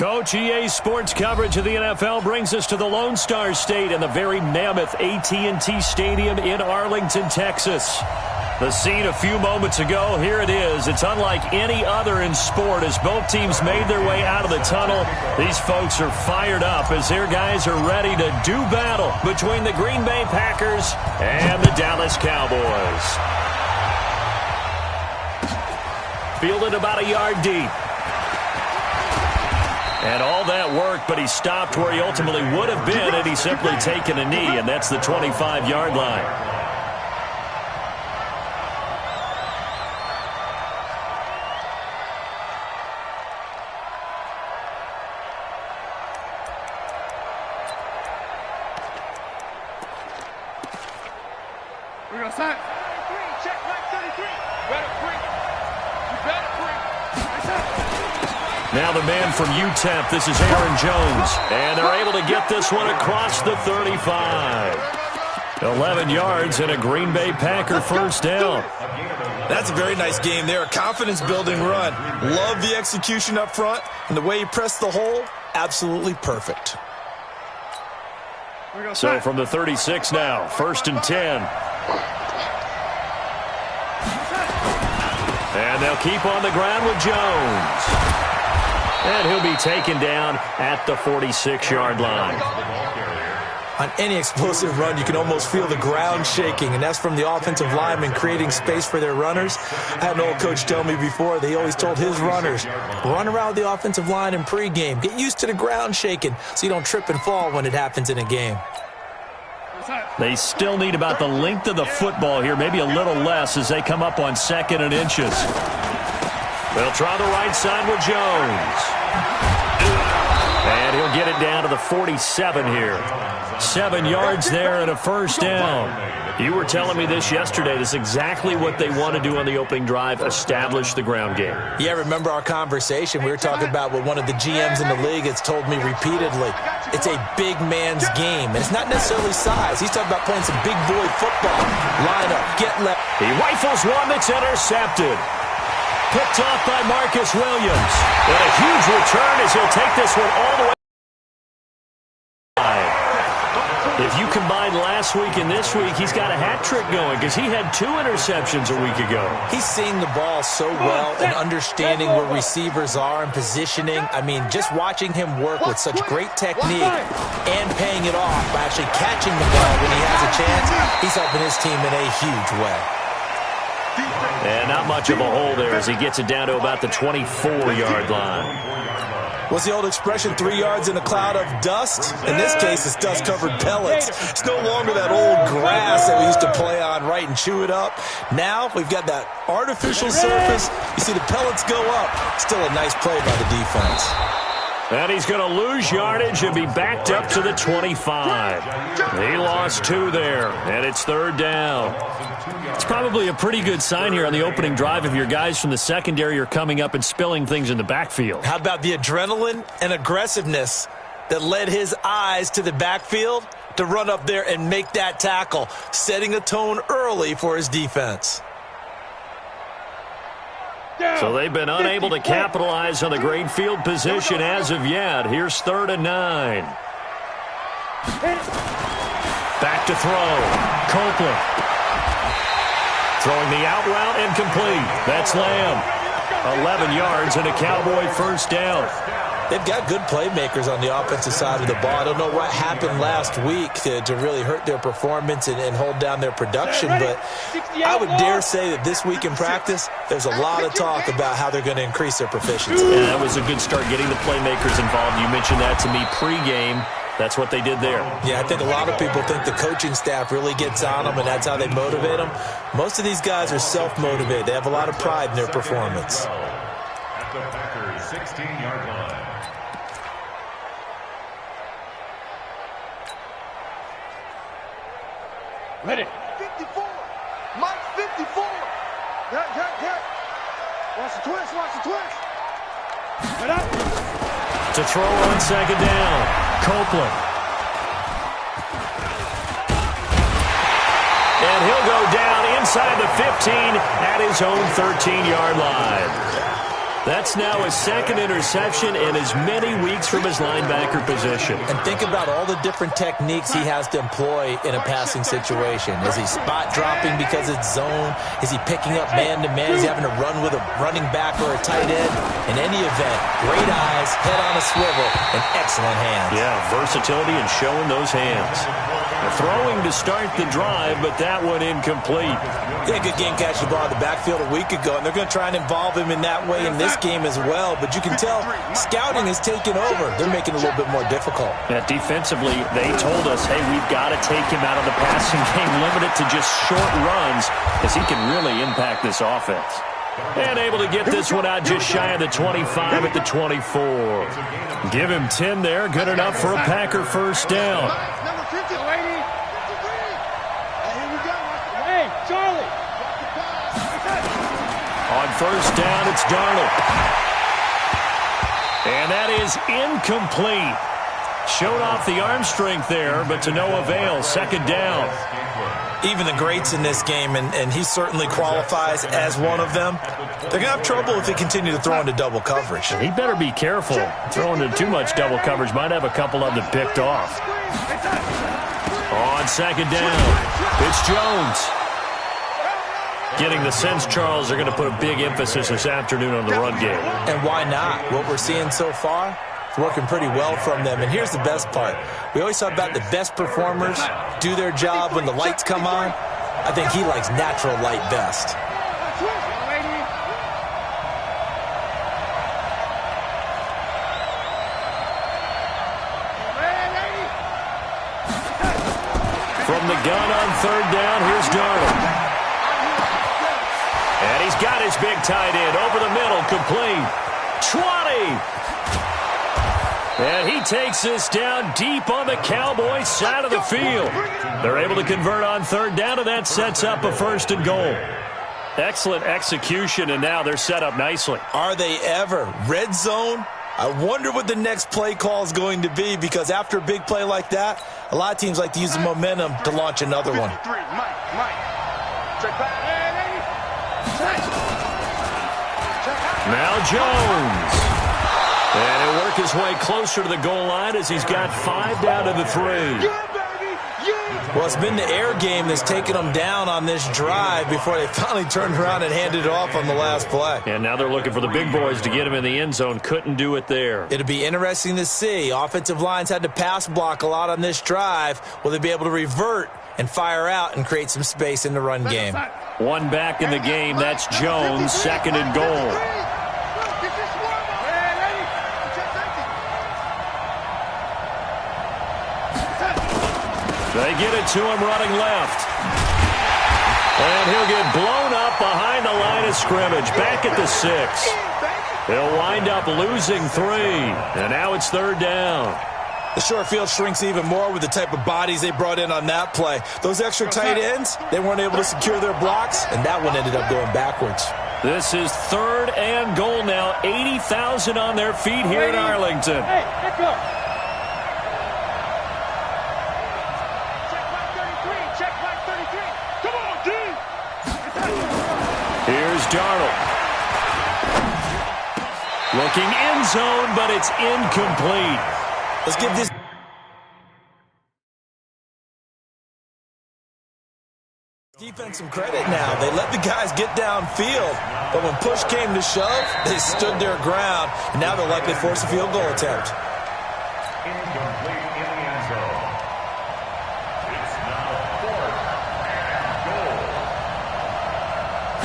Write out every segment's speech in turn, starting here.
Coach, EA Sports coverage of the NFL brings us to the Lone Star State and the very mammoth AT&T Stadium in Arlington, Texas. The scene a few moments ago, here it is. It's unlike any other in sport as both teams made their way out of the tunnel. These folks are fired up as their guys are ready to do battle between the Green Bay Packers and the Dallas Cowboys. Fielded about a yard deep. And all that work, but he stopped where he ultimately would have been had he simply taken a knee, and that's the 25-yard line. We're going to sign. 33, check right 33. Better free. You better free. Now the man from UTEP, this is Aaron Jones. And they're able to get this one across the 35. 11 yards and a Green Bay Packer first down. That's a very nice game there. A confidence-building run. Love the execution up front. And the way he pressed the hole, absolutely perfect. So from the 36 now, 1st and 10. And they'll keep on the ground with Jones. And he'll be taken down at the 46-yard line. On any explosive run, you can almost feel the ground shaking, and that's from the offensive linemen creating space for their runners. I had an old coach tell me before, they always told his runners, run around the offensive line in pregame. Get used to the ground shaking so you don't trip and fall when it happens in a game. They still need about the length of the football here, maybe a little less as they come up on 2nd and inches. They'll try the right side with Jones. And he'll get it down to the 47 here. 7 yards there and a first down. You were telling me this yesterday. This is exactly what they want to do on the opening drive, establish the ground game. Yeah, remember our conversation? We were talking about what one of the GMs in the league has told me repeatedly. It's a big man's game, and it's not necessarily size. He's talking about playing some big boy football. Line up, get left. He rifles one that's intercepted. Picked off by Marcus Williams. And a huge return as he'll take this one all the way. If you combine last week and this week, he's got a hat trick going because he had 2 interceptions a week ago. He's seeing the ball so well and understanding where receivers are and positioning. I mean, just watching him work with such great technique and paying it off by actually catching the ball when he has a chance, he's helping his team in a huge way. And not much of a hole there as he gets it down to about the 24-yard line. What's the old expression, 3 yards in a cloud of dust? In this case, it's dust-covered pellets. It's no longer that old grass that we used to play on, right, and chew it up. Now we've got that artificial surface. You see the pellets go up. Still a nice play by the defense. And he's going to lose yardage and be backed up to the 25. He lost 2 there, and it's 3rd down. It's probably a pretty good sign here on the opening drive if your guys from the secondary are coming up and spilling things in the backfield. How about the adrenaline and aggressiveness that led his eyes to the backfield to run up there and make that tackle, setting a tone early for his defense. So they've been unable to capitalize on the great field position as of yet. Here's 3rd and 9. Back to throw. Copeland. Throwing the out route incomplete. That's Lamb. 11 yards and a Cowboy first down. They've got good playmakers on the offensive side of the ball. I don't know what happened last week to really hurt their performance and hold down their production, but I would dare say that this week in practice, there's a lot of talk about how they're going to increase their proficiency. Yeah, that was a good start getting the playmakers involved. You mentioned that to me pregame. That's what they did there. Yeah, I think a lot of people think the coaching staff really gets on them, and that's how they motivate them. Most of these guys are self-motivated. They have a lot of pride in their performance. At the Packers' 16-yard line. Ready. 54. Mike 54. Get. Watch the twist. Get up. To throw on 2nd down. Copeland. And he'll go down inside the 15 at his own 13-yard line. That's now his second interception in as many weeks from his linebacker position. And think about all the different techniques he has to employ in a passing situation. Is he spot dropping because it's zone? Is he picking up man-to-man? Is he having to run with a running back or a tight end? In any event, great eyes, head on a swivel, and excellent hands. Yeah, versatility and showing those hands. Throwing to start the drive, but that one incomplete. Yeah, good game catching the ball in the backfield a week ago, and they're going to try and involve him in that way in this game as well. But you can tell scouting has taken over. They're making it a little bit more difficult. Yeah, defensively, they told us, hey, we've got to take him out of the passing game, limit it to just short runs, as he can really impact this offense. And able to get this one out just shy of the 25 at the 24. Give him 10 there. Good enough for a Packer first down. Hey, Charlie. On first down, it's Darnold. And that is incomplete. Showed off the arm strength there, but to no avail. Second down. Even the greats in this game, and he certainly qualifies as one of them, they're going to have trouble if they continue to throw into double coverage. He better be careful. Throwing into too much double coverage might have a couple of them picked off. On second down, it's Jones. Getting the sense, Charles, they're going to put a big emphasis this afternoon on the run game. And why not? What we're seeing so far, it's working pretty well from them. And here's the best part. We always talk about the best performers do their job when the lights come on. I think he likes natural light best. From the gun on third down, here's Darnold. And he's got his big tight end over the middle, complete. 20. And he takes this down deep on the Cowboys side of the field. They're able to convert on third down, and that sets up a first and goal. Excellent execution, and now they're set up nicely. Are they ever? Red zone? I wonder what the next play call is going to be, because after a big play like that, a lot of teams like to use the momentum to launch another one. Now Jones. And he'll work his way closer to the goal line as he's got 5 down to the 3. Well, it's been the air game that's taken them down on this drive before they finally turned around and handed it off on the last play. And now they're looking for the big boys to get him in the end zone. Couldn't do it there. It'll be interesting to see. Offensive lines had to pass block a lot on this drive. Will they be able to revert and fire out and create some space in the run game? One back in the game. That's Jones, second and goal. They get it to him running left. And he'll get blown up behind the line of scrimmage. Back at the 6. He'll wind up losing 3. And now it's third down. The short field shrinks even more with the type of bodies they brought in on that play. Those extra tight ends, they weren't able to secure their blocks, and that one ended up going backwards. This is third and goal now. 80,000 on their feet here in Arlington. Hey, let's go. Here's Darnold. Looking end zone, but it's incomplete. Let's give this defense some credit now. They let the guys get downfield, but when push came to shove, they stood their ground, and now they'll likely force a field goal attempt. Incomplete in the end zone. It's now 4th and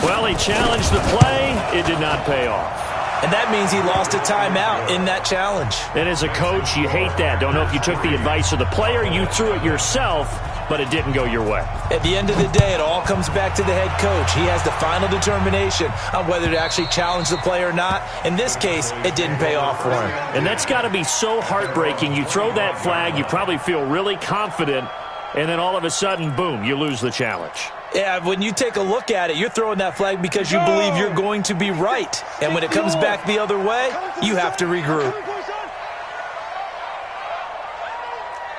goal. Well, he challenged the play. It did not pay off. And that means he lost a timeout in that challenge. And as a coach, you hate that. Don't know if you took the advice of the player, you threw it yourself, but it didn't go your way. At the end of the day, it all comes back to the head coach. He has the final determination on whether to actually challenge the play or not. In this case, it didn't pay off for him. And that's got to be so heartbreaking. You throw that flag, you probably feel really confident, and then all of a sudden, boom, you lose the challenge. Yeah, when you take a look at it, you're throwing that flag because you believe you're going to be right. And when it comes back the other way, you have to regroup.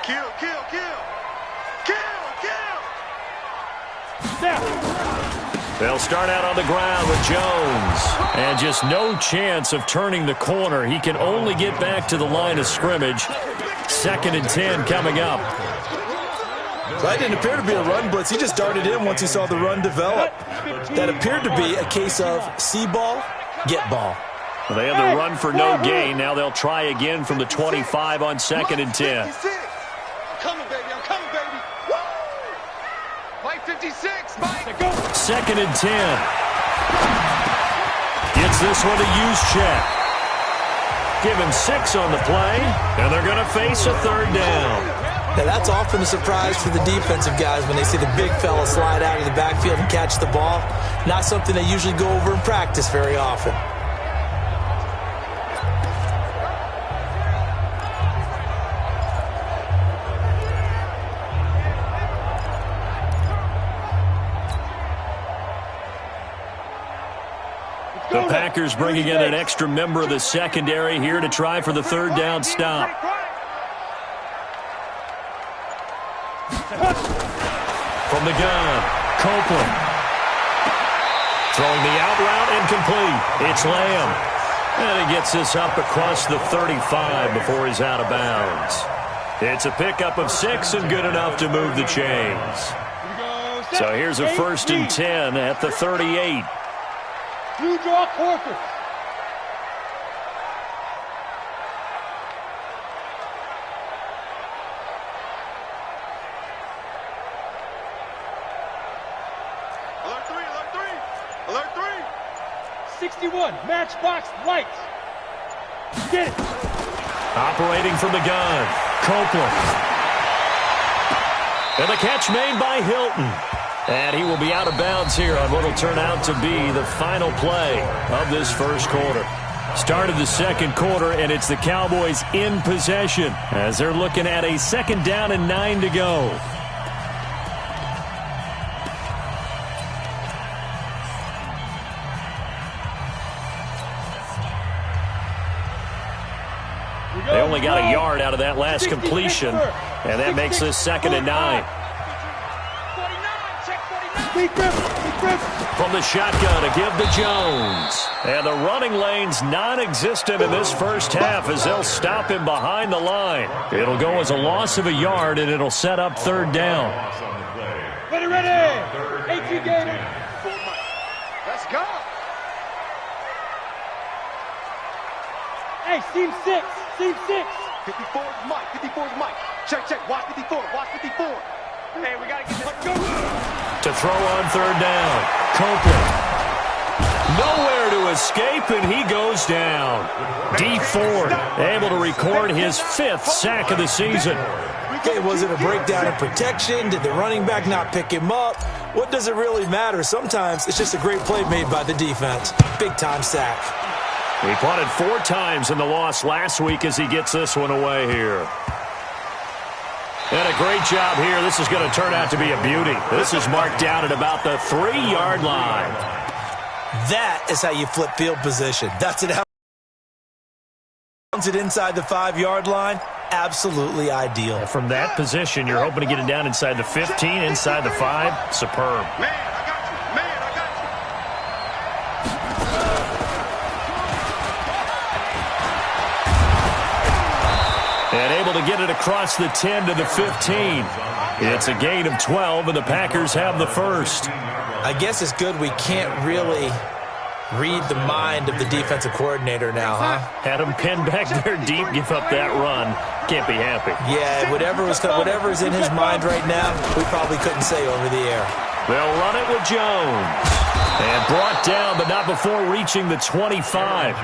Kill, kill, kill. Kill, kill. They'll start out on the ground with Jones. And just no chance of turning the corner. He can only get back to the line of scrimmage. 2nd and 10 coming up. That didn't appear to be a run blitz. He just darted in once he saw the run develop. That appeared to be a case of see ball, get ball. Well, they had the run for no gain. Now they'll try again from the 25 on 2nd and 10. I'm coming, baby. I'm coming, baby. Woo! Mike 56, Mike. 2nd and 10. Gets this one to Juszczyk. Give him 6 on the play, and they're going to face a 3rd down. Now, that's often a surprise for the defensive guys when they see the big fella slide out of the backfield and catch the ball. Not something they usually go over in practice very often. The Packers bringing in an extra member of the secondary here to try for the 3rd down stop. From the gun, Copeland. Throwing the out route incomplete. It's Lamb. And he gets this up across the 35 before he's out of bounds. It's a pickup of 6 and good enough to move the chains. So here's a 1st and 10 at the 38. You draw quarters. Alert 3, alert 3. Alert 3. 61, matchbox lights. Get it. Operating from the gun, Copeland. And the catch made by Hilton. And he will be out of bounds here on what will turn out to be the final play of this first quarter. Start of the 2nd quarter, and it's the Cowboys in possession as they're looking at a 2nd down and 9 to go. They only got a yard out of that last completion, and that makes this 2nd and 9. From the shotgun to give to Jones. And the running lane's non-existent in this first half as they'll stop him behind the line. It'll go as a loss of a yard, and it'll set up 3rd down. Ready, ready. 18 gainer. Let's go. Hey, seam 6. Seam 6. 54 is Mike. 54 is Mike. Check, check. Watch 54. Watch 54. Hey, we got to get this. Go. To throw on 3rd down. Copeland. Nowhere to escape, and he goes down. D Ford able to record his 5th sack of the season. Okay, was it a breakdown in protection? Did the running back not pick him up? What does it really matter? Sometimes it's just a great play made by the defense. Big-time sack. He punted 4 times in the loss last week as he gets this one away here. And a great job here. This is going to turn out to be a beauty. This is marked down at about the 3-yard line. That is how you flip field position. That's it. It inside the 5-yard line. Absolutely ideal. From that position, you're hoping to get it down inside the 15, inside the 5. Superb. Man, I got you. Man, I got you. And able to get it across the 10 to the 15. It's a gain of 12, and the Packers have the first. I guess it's good we can't really read the mind of the defensive coordinator now, huh? Had him pinned back there deep, give up that run. Can't be happy. Yeah, whatever is in his mind right now, we probably couldn't say over the air. They'll run it with Jones. And brought down, but not before reaching the 25.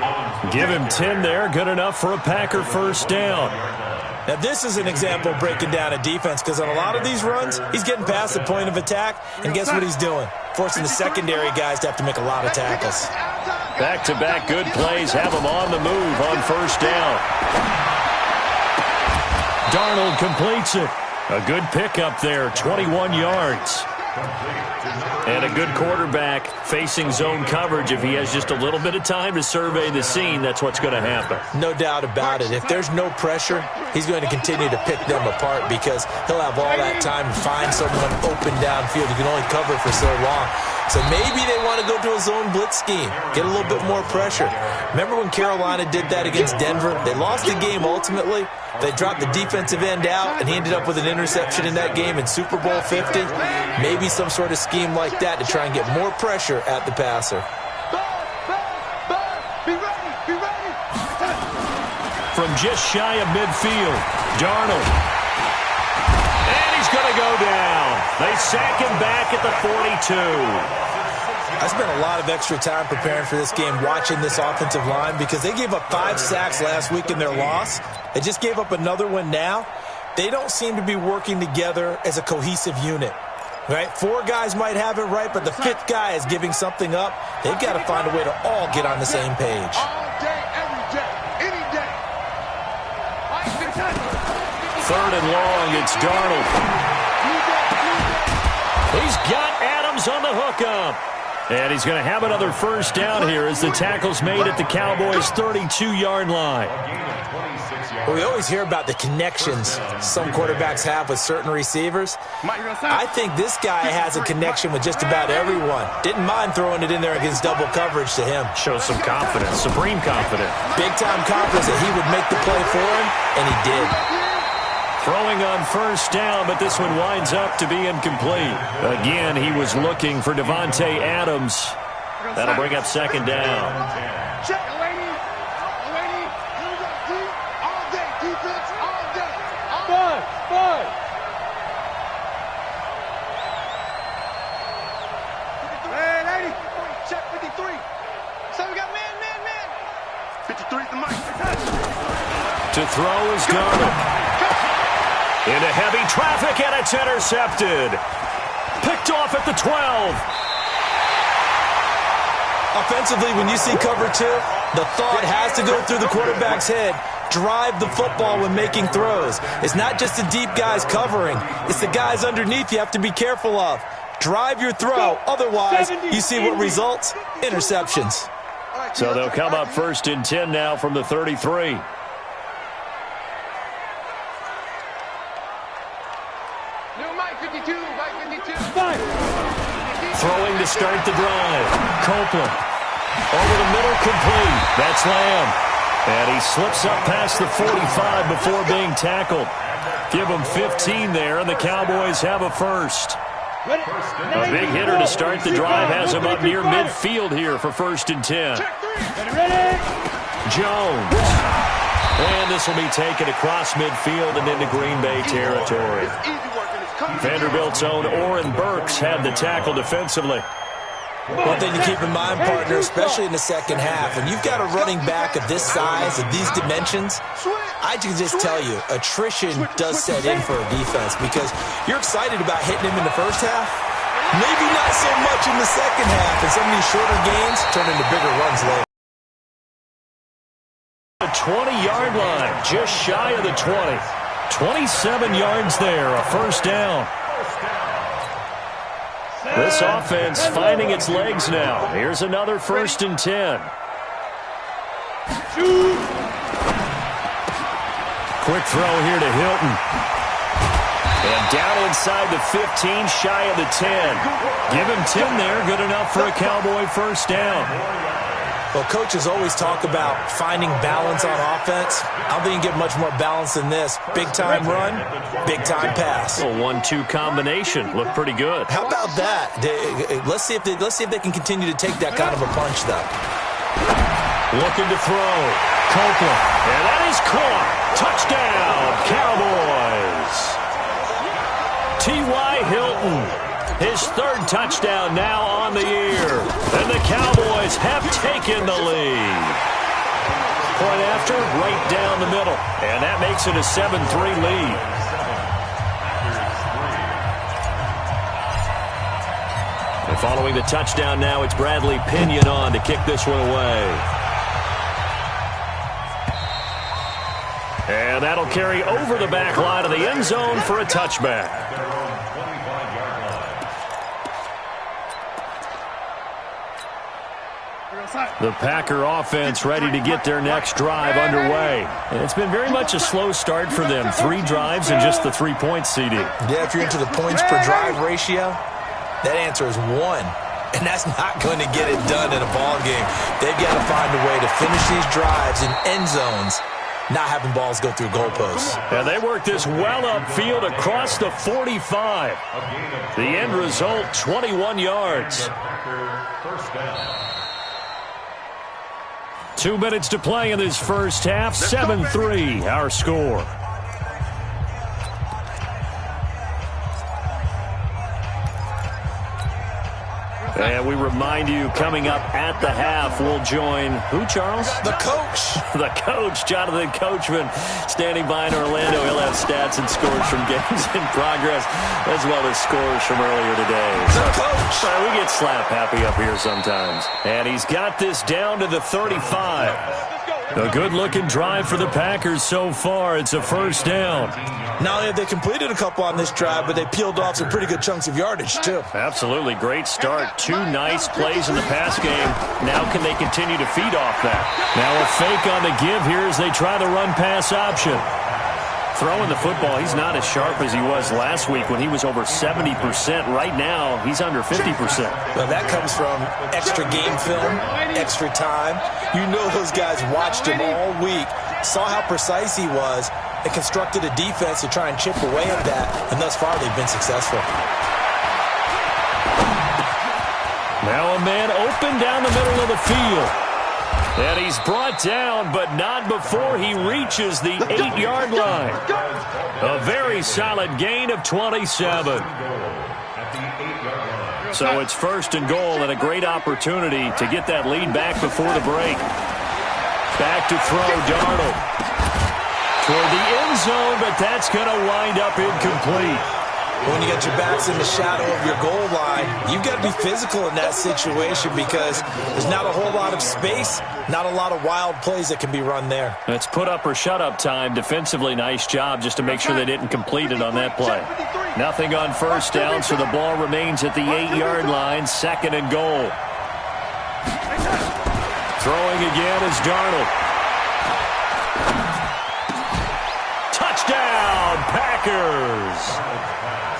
Give him 10 there, good enough for a Packer first down. Now, this is an example of breaking down a defense because on a lot of these runs, he's getting past the point of attack, and guess what he's doing? Forcing the secondary guys to have to make a lot of tackles. Back-to-back good plays have him on the move on first down. Darnold completes it. A good pickup there, 21 yards. And a good quarterback facing zone coverage. If he has just a little bit of time to survey the scene, that's what's going to happen. No doubt about it. If there's no pressure, he's going to continue to pick them apart because he'll have all that time to find someone open downfield. He can only cover for so long. So maybe they want to go to a zone blitz scheme, get a little bit more pressure. Remember when Carolina did that against Denver? They lost the game ultimately. They dropped the defensive end out, and he ended up with an interception in that game in Super Bowl 50. Maybe some sort of scheme like that to try and get more pressure at the passer. From just shy of midfield, Darnold. And he's going to go down. They sack him back at the 42. I spent a lot of extra time preparing for this game watching this offensive line because they gave up 5 sacks last week in their loss. They just gave up another one now. They don't seem to be working together as a cohesive unit. Right? 4 guys might have it right, but the 5th guy is giving something up. They've got to find a way to all get on the same page. All day, every day, any day. 3rd and long, it's Darnold. He's got Adams on the hookup. And he's going to have another first down here as the tackle's made at the Cowboys' 32-yard line. We always hear about the connections some quarterbacks have with certain receivers. I think this guy has a connection with just about everyone. Didn't mind throwing it in there against double coverage to him. Shows some confidence, supreme confidence. Big-time confidence that he would make the play for him, and he did. Throwing on first down, but this one winds up to be incomplete. Again, he was looking for Devontae Adams. That'll bring up 2nd down. Check, Delaney. Delaney. All day, defense, all day. Five. Hey, lady. Check 53. So we got man. 53 is the mic. To throw is Darnold. Into heavy traffic, and it's intercepted. Picked off at the 12. Offensively, when you see cover 2, the thought has to go through the quarterback's head. Drive the football when making throws. It's not just the deep guys covering. It's the guys underneath you have to be careful of. Drive your throw. Otherwise, you see what results? Interceptions. So they'll come up 1st and 10 now from the 33. Throwing to start the drive. Copeland. Over the middle, complete. That's Lamb. And he slips up past the 45 before being tackled. Give him 15 there, and the Cowboys have a first. A big hitter to start the drive has him up near midfield here for 1st and 10. Jones. And this will be taken across midfield and into Green Bay territory. Vanderbilt's own Oren Burks had the tackle defensively. One thing to keep in mind, partner, especially in the second half, when you've got a running back of this size, of these dimensions, I can just tell you, attrition does set in for a defense because you're excited about hitting him in the first half. Maybe not so much in the second half, and some of these shorter gains turn into bigger runs later. The 20-yard line, just shy of the 20. 27 yards there, a first down. This offense finding its legs now. Here's another 1st and 10. Quick throw here to Hilton. And down inside the 15, shy of the 10. Give him 10 there, good enough for a Cowboy first down. Well, coaches always talk about finding balance on offense. I don't think you can get much more balance than this. Big-time run, big-time pass. A 1-2 combination. Looked pretty good. How about that? Let's see if they can continue to take that kind of a punch, though. Looking to throw. Copeland. And that is caught. Touchdown, Cowboys. T.Y. Hilton. His 3rd touchdown now on the year. And the Cowboys have taken the lead. Point after, right down the middle. And that makes it a 7-3 lead. And following the touchdown now, it's Bradley Pinion on to kick this one away. And that'll carry over the back line of the end zone for a touchback. The Packer offense ready to get their next drive underway. And it's been very much a slow start for them. 3 drives and just the 3 points, CD. Yeah, if you're into the points per drive ratio, that answer is 1. and that's not going to get it done in a ball game. They've got to find a way to finish these drives in end zones, not having balls go through goalposts. And they work this well upfield across the 45. The end result, 21 yards. 2 minutes to play in this first half. 7-3, our score. And we remind you, coming up at the half, we'll join who, Charles? The coach. The coach, Jonathan Coachman, standing by in Orlando. He'll have stats and scores from games in progress, as well as scores from earlier today. The coach. We get slap happy up here sometimes. And he's got this down to the 35. A good-looking drive for the Packers so far. It's a first down. Not only have they completed a couple on this drive, but they peeled off some pretty good chunks of yardage, too. Absolutely. Great start. 2 nice plays in the pass game. Now can they continue to feed off that? Now a fake on the give here as they try the run-pass option. Throwing the football, he's not as sharp as he was last week when he was over 70%. Right now, he's under 50%. Well, that comes from extra game film, extra time. You know those guys watched him all week, saw how precise he was, and constructed a defense to try and chip away at that, and thus far they've been successful. Now a man open down the middle of the field. And he's brought down, but not before he reaches the 8-yard line. A very solid gain of 27. So it's first and goal and a great opportunity to get that lead back before the break. Back to throw, Darnold. Toward the end zone, but that's going to wind up incomplete. When you get your backs in the shadow of your goal line, you've got to be physical in that situation because there's not a whole lot of space, not a lot of wild plays that can be run there. It's put up or shut up time. Defensively, nice job just to make sure they didn't complete it on that play. Nothing on first down, so the ball remains at the 8-yard line, second and goal. Throwing again is Darnold. Touchdown, Packers!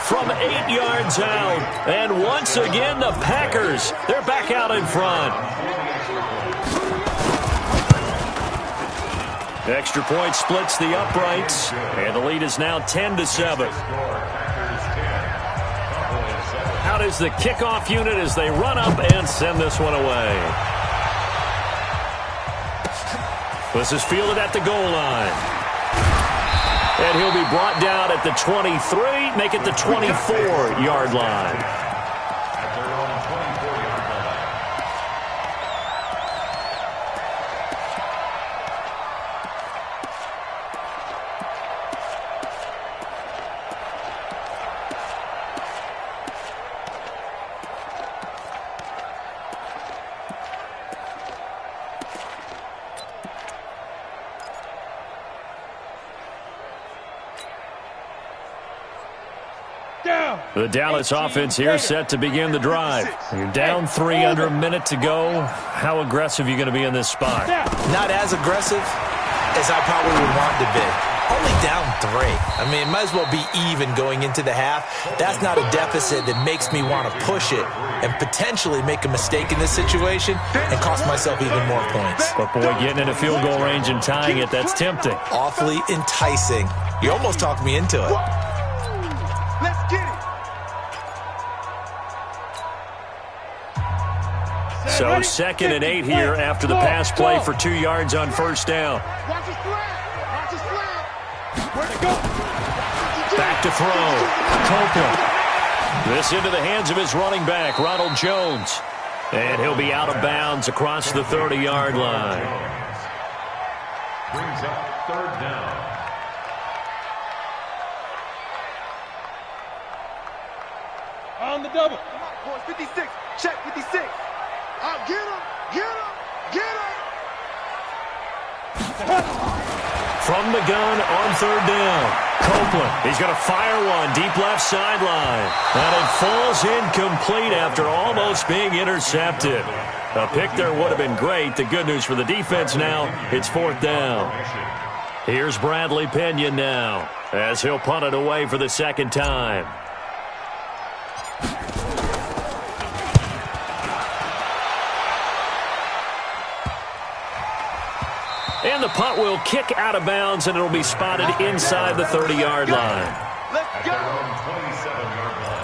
From 8 yards out. And once again, the Packers, they're back out in front. Extra point splits the uprights, and the lead is now 10-7. Out is the kickoff unit as they run up and send this one away. This is fielded at the goal line. And he'll be brought down at the 23, make it the 24-yard line. The Dallas offense here set to begin the drive. You're down 3 under a minute to go. How aggressive are you going to be in this spot? Not as aggressive as I probably would want to be. Only down 3. I mean, it might as well be even going into the half. That's not a deficit that makes me want to push it and potentially make a mistake in this situation and cost myself even more points. But, boy, getting into field goal range and tying it, that's tempting. Awfully enticing. You almost talked me into it. Let's get it. So 2nd and 8 here after the pass play for 2 yards on first down. Watch his flag. Watch his flag. Where'd it go? Back to throw. Copeland. This into the hands of his running back, Ronald Jones. And he'll be out of bounds across the 30-yard line. Brings up 3rd down. On the double. Come on, boys. 56. Check 56. Out. Get him. Get him. Get him. From the gun on 3rd down. Copeland. He's going to fire one deep left sideline. And it falls incomplete after almost being intercepted. A pick there would have been great. The good news for the defense now, it's 4th down. Here's Bradley Pena now as he'll punt it away for the 2nd time. And the punt will kick out of bounds, and it'll be spotted inside the 30-yard line. Let's go. 27-yard line.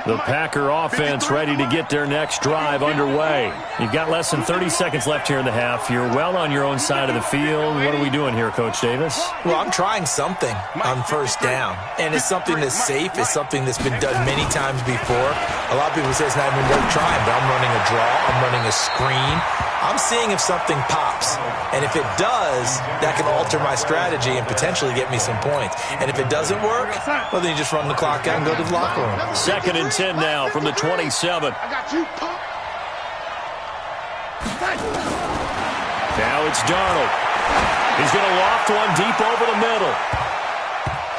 The Packer offense ready to get their next drive underway. You've got less than 30 seconds left here in the half. You're well on your own side of the field. What are we doing here, Coach Davis? Well, I'm trying something on first down, and it's something that's safe. It's something that's been done many times before. A lot of people say it's not even worth trying, but I'm running a draw. I'm running a screen. I'm seeing if something pops, and if it does, that can alter my strategy and potentially get me some points. And if it doesn't work, well, then you just run the clock out and go to the locker room. 2nd and 10 now from the 27. Now it's Darnold. He's going to loft one deep over the middle.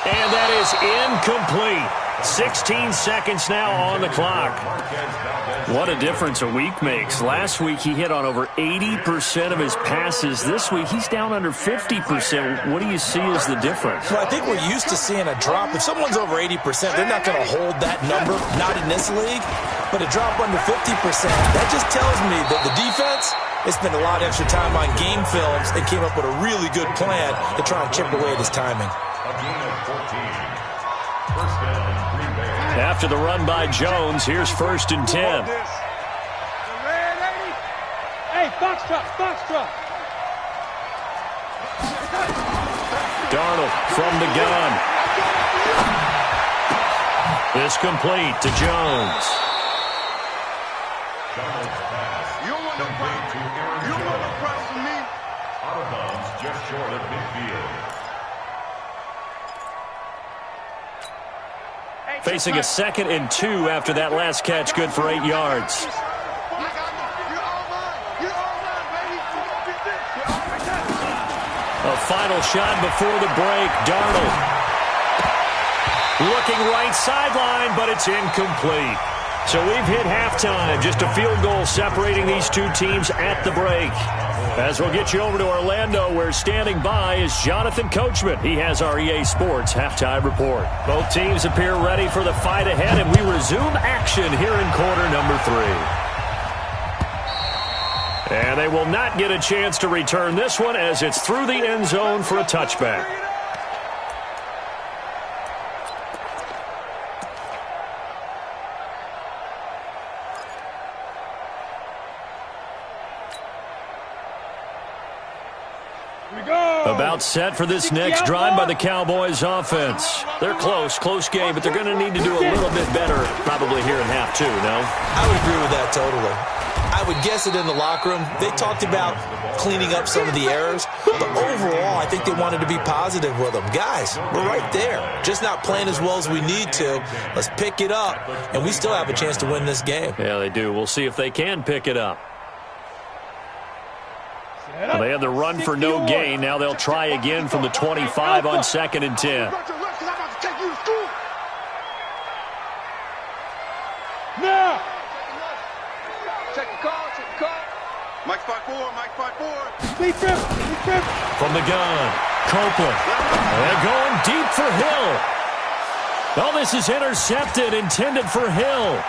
And that is incomplete. 16 seconds now on the clock. What a difference a week makes. Last week he hit on over 80% of his passes. This week he's down under 50%. What do you see as the difference? Well, I think we're used to seeing a drop. If someone's over 80%, they're not going to hold that number, not in this league. But a drop under 50%, that just tells me that the defense, they spent a lot of extra time on game films and came up with a really good plan to try and chip away at his timing. A gain of 14. First down, Green Bay. After the run by Jones, here's 1st and 10. Hey, box truck, box truck. Darnold from the gun. This complete to Jones. Darnold's pass. Complete to Aaron Jones. Out of bounds, just short of midfield. Facing a 2nd and 2 after that last catch, good for 8 yards. A final shot before the break. Darnold looking right sideline, but it's incomplete. So we've hit halftime. Just a field goal separating these two teams at the break. As we'll get you over to Orlando, where standing by is Jonathan Coachman. He has our EA Sports halftime report. Both teams appear ready for the fight ahead, and we resume action here in quarter number 3. And they will not get a chance to return this one as it's through the end zone for a touchback. About set for this next drive by the Cowboys offense. They're close game, but they're going to need to do a little bit better probably here in half 2, no? I would agree with that totally. I would guess it in the locker room. They talked about cleaning up some of the errors, but overall, I think they wanted to be positive with them. Guys, we're right there. Just not playing as well as we need to. Let's pick it up, and we still have a chance to win this game. Yeah, they do. We'll see if they can pick it up. Well, they had the run for no gain. Now they'll try again from the 25 on 2nd and 10. Now! Check the call. Mike 5-4, Mike 5-4. Lead trip. From the gun, Copeland. They're going deep for Hill. Oh, this is intercepted, intended for Hill.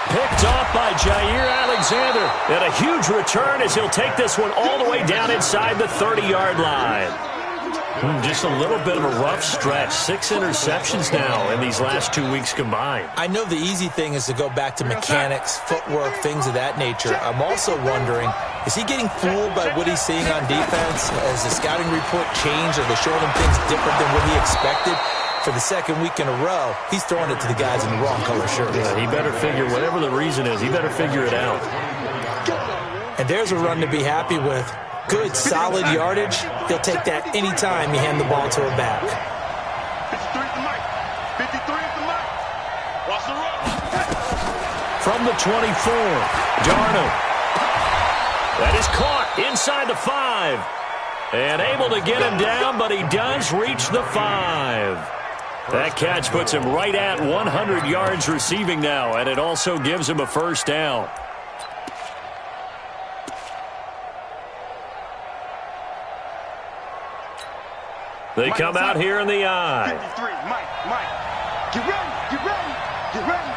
Picked off by Jair Alexander. And a huge return as he'll take this one all the way down inside the 30-yard line. Just a little bit of a rough stretch. 6 interceptions now in these last 2 weeks combined. I know the easy thing is to go back to mechanics, footwork, things of that nature. I'm also wondering, is he getting fooled by what he's seeing on defense? Has the scouting report changed? Are they showing him things different than what he expected? For the 2nd week in a row, he's throwing it to the guys in the wrong color shirts. Yeah, he better figure, whatever the reason is, he better figure it out. And there's a run to be happy with. Good, solid yardage. He'll take that any time you hand the ball to a back. 53 is the mic. 53 is the mic. Watch the run. From the 24, Darnold. That is caught inside the 5. And able to get him down, but he does reach the 5. That catch puts him right at 100 yards receiving now, and it also gives him a first down. They come out here in the I. 53, Mike. Get ready. Get ready. Get ready.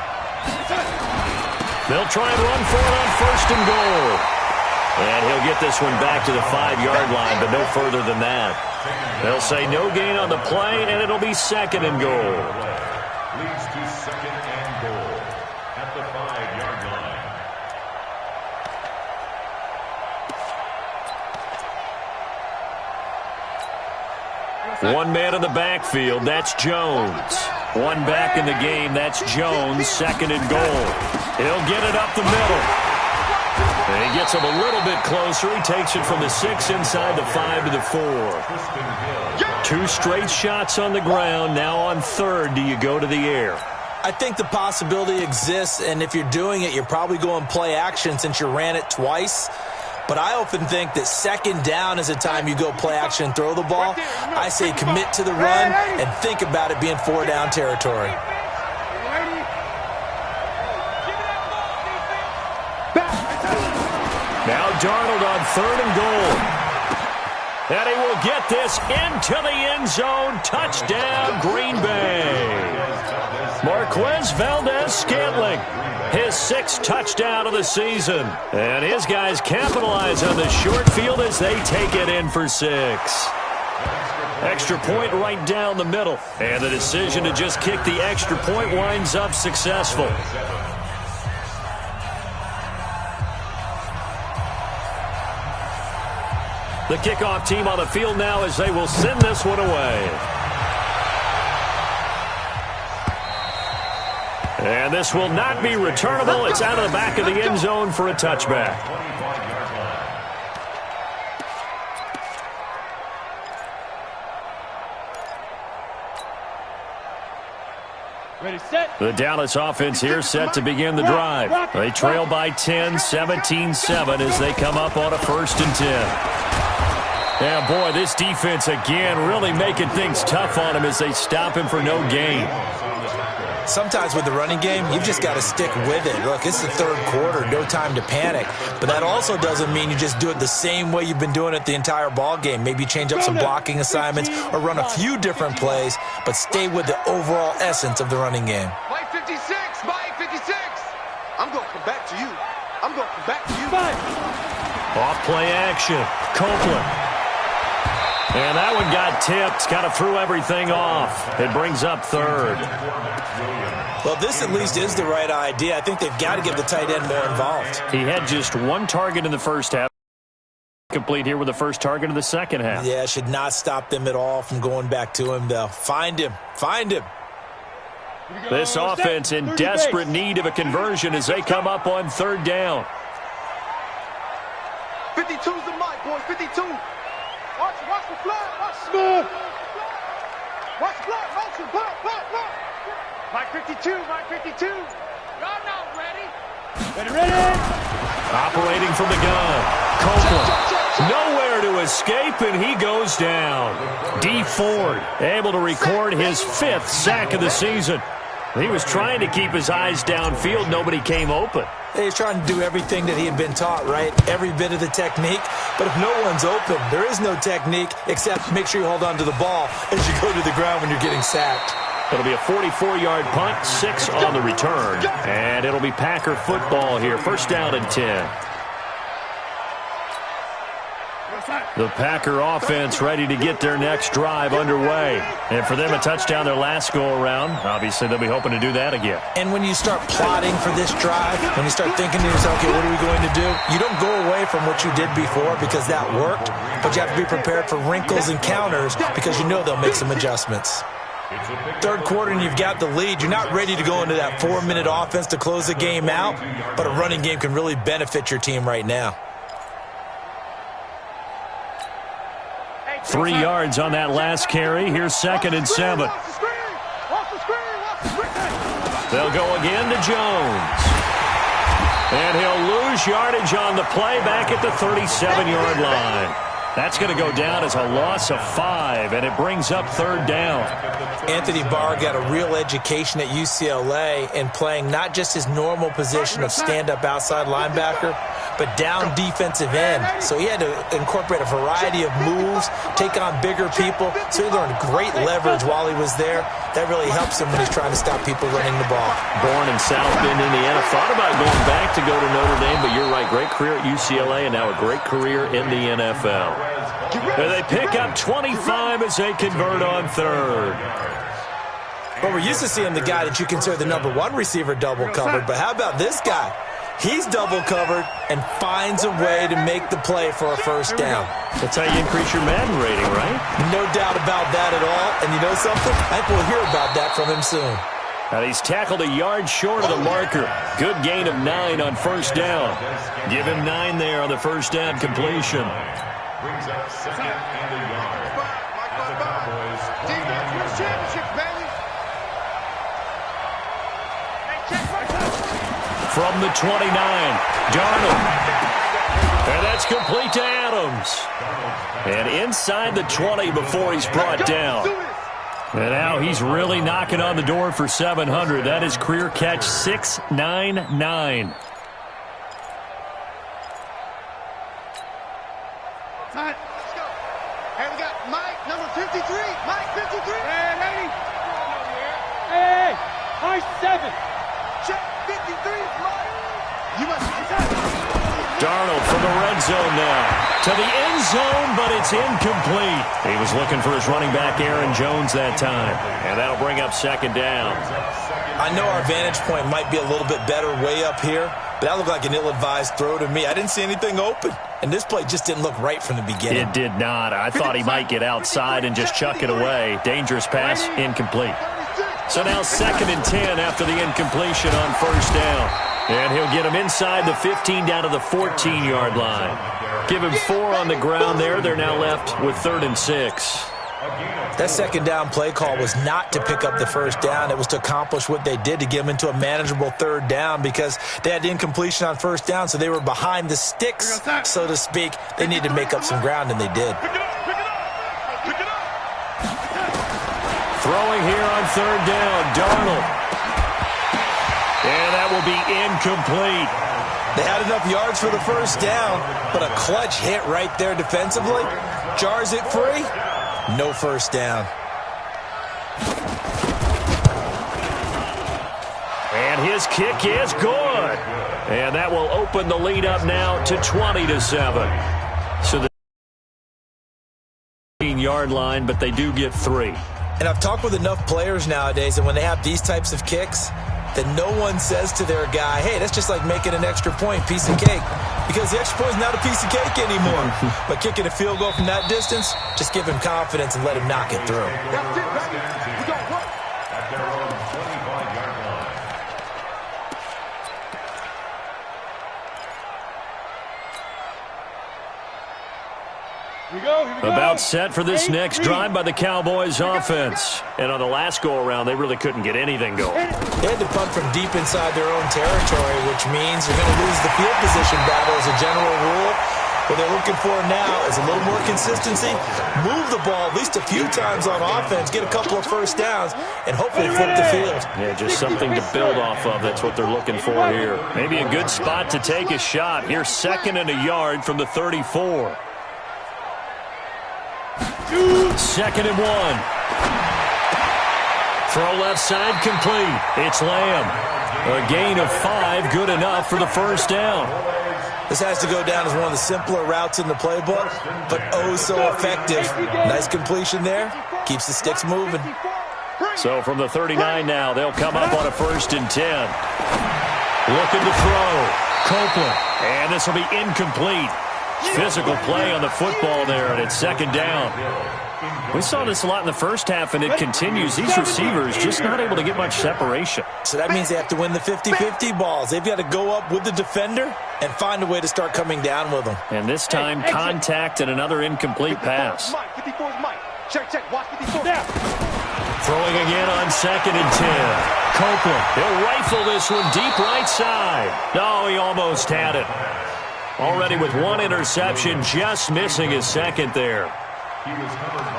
They'll try and run for it on 1st and goal. And he'll get this one back to the 5-yard line, but no further than that. They'll say no gain on the play, and it'll be 2nd and goal. Leads to 2nd and goal at the 5-yard line. One man in the backfield, that's Jones. One back in the game, that's Jones, 2nd and goal. He'll get it up the middle. And he gets him a little bit closer. He takes it from the 6 inside the 5 to the 4. 2 straight shots on the ground. Now on 3rd, do you go to the air? I think the possibility exists, and if you're doing it, you're probably going play action since you ran it twice. But I often think that 2nd down is a time you go play action and throw the ball. I say commit to the run and think about it being 4-down territory. Now Darnold on 3rd and goal. And he will get this into the end zone. Touchdown, Green Bay. Marquez Valdez-Scantling, his 6th touchdown of the season. And his guys capitalize on the short field as they take it in for 6. Extra point right down the middle. And the decision to just kick the extra point winds up successful. The kickoff team on the field now as they will send this one away. And this will not be returnable. It's out of the back of the end zone for a touchback. Ready, set. The Dallas offense here set to begin the drive. They trail by 10, 17-7 as they come up on a 1st and 10. Yeah, boy, this defense again really making things tough on him as they stop him for no gain. Sometimes with the running game, you've just got to stick with it. Look, it's the 3rd quarter, no time to panic. But that also doesn't mean you just do it the same way you've been doing it the entire ball game. Maybe change up some blocking assignments or run a few different plays, but stay with the overall essence of the running game. Mike 56, Mike 56. I'm going to come back to you. I'm going to come back to you. Off play action, Copeland. And that one got tipped, kind of threw everything off. It brings up 3rd. Well, this at least is the right idea. I think they've got to get the tight end more involved. He had just 1 target in the first half. Complete here with the first target of the second half. Yeah, should not stop them at all from going back to him, though. Find him. Find him. This offense in desperate need of a conversion as they come up on 3rd down. 52's the mic, boys. 52. Watch the flag. Watch the flag. Watch the flag. Motion. Block. Mike 52. Mike 52. Y'all not ready. Ready. Operating from the gun. Copeland. Nowhere to escape, and he goes down. D. Ford able to record his 5th sack of the season. He was trying to keep his eyes downfield. Nobody came open. He's trying to do everything that he had been taught, right? Every bit of the technique. But if no one's open, there is no technique except make sure you hold on to the ball as you go to the ground when you're getting sacked. It'll be a 44-yard punt, 6 on the return. And it'll be Packer football here. 1st down and 10. The Packer offense ready to get their next drive underway. And for them, a touchdown their last go-around. Obviously, they'll be hoping to do that again. And when you start plotting for this drive, when you start thinking to yourself, okay, what are we going to do? You don't go away from what you did before because that worked, but you have to be prepared for wrinkles and counters because you know they'll make some adjustments. 3rd quarter and you've got the lead. You're not ready to go into that 4-minute offense to close the game out, but a running game can really benefit your team right now. 3 yards on that last carry. Here's 2nd and 7. They'll go again to Jones. And he'll lose yardage on the play back at the 37-yard line. That's going to go down as a loss of 5, and it brings up 3rd down. Anthony Barr got a real education at UCLA in playing not just his normal position of stand-up outside linebacker, but down defensive end. So he had to incorporate a variety of moves, take on bigger people. So he learned great leverage while he was there. That really helps him when he's trying to stop people running the ball. Born in South Bend, Indiana. Thought about going back to go to Notre Dame, but you're right. Great career at UCLA and now a great career in the NFL. And they pick up 25 as they convert on third. Well, we're used to seeing the guy that you consider the #1 receiver double covered, but how about this guy? He's double covered and finds a way to make the play for a first down. That's how you increase your Madden rating, right? No doubt about that at all. And you know something? I think we'll hear about that from him soon. And he's tackled a yard short of the marker. Good gain of 9 on first down. Give him 9 there on the first down completion. Brings up second and a yard. As the Cowboys Championship, baby. From the 29, Darnold. And that's complete to Adams. And inside the 20 before he's brought down. And now he's really knocking on the door for 700. That is career catch 699. Time. Let's go. Hey, we got Mike, number 53. Mike, 53. Hey, lady. Hey, Mike 7. Check 53, Mike. You must be Darnold from the red zone now. To the end zone, but it's incomplete. He was looking for his running back, Aaron Jones, that time. And that'll bring up second down. I know our vantage point might be a little bit better way up here, but that looked like an ill-advised throw to me. I didn't see anything open. And this play just didn't look right from the beginning. It did not. I thought he might get outside and just chuck it away. Dangerous pass, incomplete. So now 2nd and 10 after the incompletion on first down. And he'll get him inside the 15 down to the 14-yard line. Give him 4 on the ground there. They're now left with 3rd and 6. That second down play call was not to pick up the first down. It was to accomplish what they did to get them into a manageable 3rd down because they had incompletion on first down, so they were behind the sticks, so to speak. They needed to make up some ground, and they did. Throwing here on 3rd down, Darnold. And that will be incomplete. They had enough yards for the first down, but a clutch hit right there defensively. Jars it free. No first down. And his kick is good. And that will open the lead up now to 20-7. So the 15-yard line, but they do get 3. And I've talked with enough players nowadays, and when they have these types of kicks, that no one says to their guy, hey, that's just like making an extra point, piece of cake. Because the extra point is not a piece of cake anymore. But kicking a field goal from that distance, just give him confidence and let him knock it through. That's it, baby. We got work. at their own 25-yard line. Here we go. About set for this next drive by the Cowboys offense. And on the last go-around, they really couldn't get anything going. They had to punt from deep inside their own territory, which means they're going to lose the field position battle as a general rule. What they're looking for now is a little more consistency, move the ball at least a few times on offense, get a couple of first downs, and hopefully flip the field. Yeah, just something to build off of. That's what they're looking for here. Maybe a good spot to take a shot. Here's 2nd and a yard from the 34. 2nd and 1. Throw left side complete. It's Lamb. A gain of 5, good enough for the first down. This has to go down as one of the simpler routes in the playbook, but oh so effective. Nice completion there. Keeps the sticks moving. So from the 39 now, they'll come up on a 1st and 10. Looking to throw. Copeland. And this will be incomplete. Physical play on the football there, and it's 2nd down. We saw this a lot in the first half, and it continues. These receivers just not able to get much separation. So that means they have to win the 50-50 balls. They've got to go up with the defender and find a way to start coming down with them. And this time, contact and another incomplete pass. 54 is Mike. Check, watch 54. Throwing again on 2nd and 10. Copeland, he'll rifle this one deep right side. No, he almost had it. Already with 1 interception, just missing his 2nd there.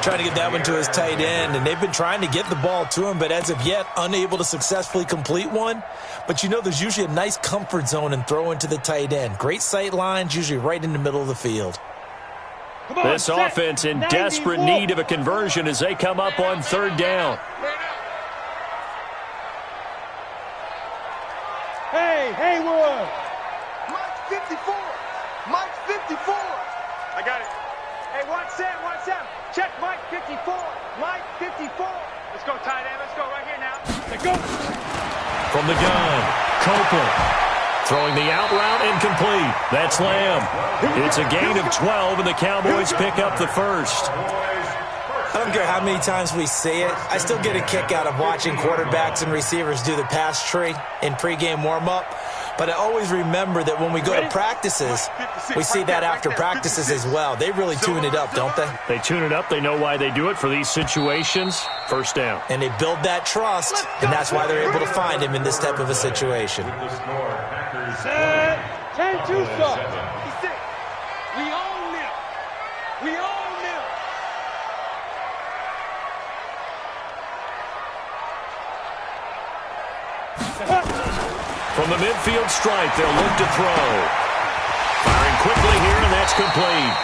Trying to get that one to his tight end, and they've been trying to get the ball to him, but as of yet, unable to successfully complete one. But you know there's usually a nice comfort zone in throwing to the tight end. Great sight lines, usually right in the middle of the field. This offense in desperate need of a conversion as they come up on 3rd down. Haywood. Mike's 54. Mike's 54. I got it. Hey, watch Sam. Check Mike 54. Mike 54. Let's go, tight end. Let's go right here now. Let's go. From the gun, Copeland. Throwing the out route, incomplete. That's Lamb. It's a gain of 12, and the Cowboys pick up the first. I don't care how many times we see it. I still get a kick out of watching quarterbacks and receivers do the pass tree in pregame warm-up. But I always remember that when we go to practices, we see that after practices as well. They really tune it up, don't they? They tune it up. They know why they do it for these situations. First down. And they build that trust, and that's why they're able to find him in this type of a situation. Set. 10-2, sir. We own them. We own them. From the midfield stripe, they'll look to throw. Firing quickly here, and that's complete.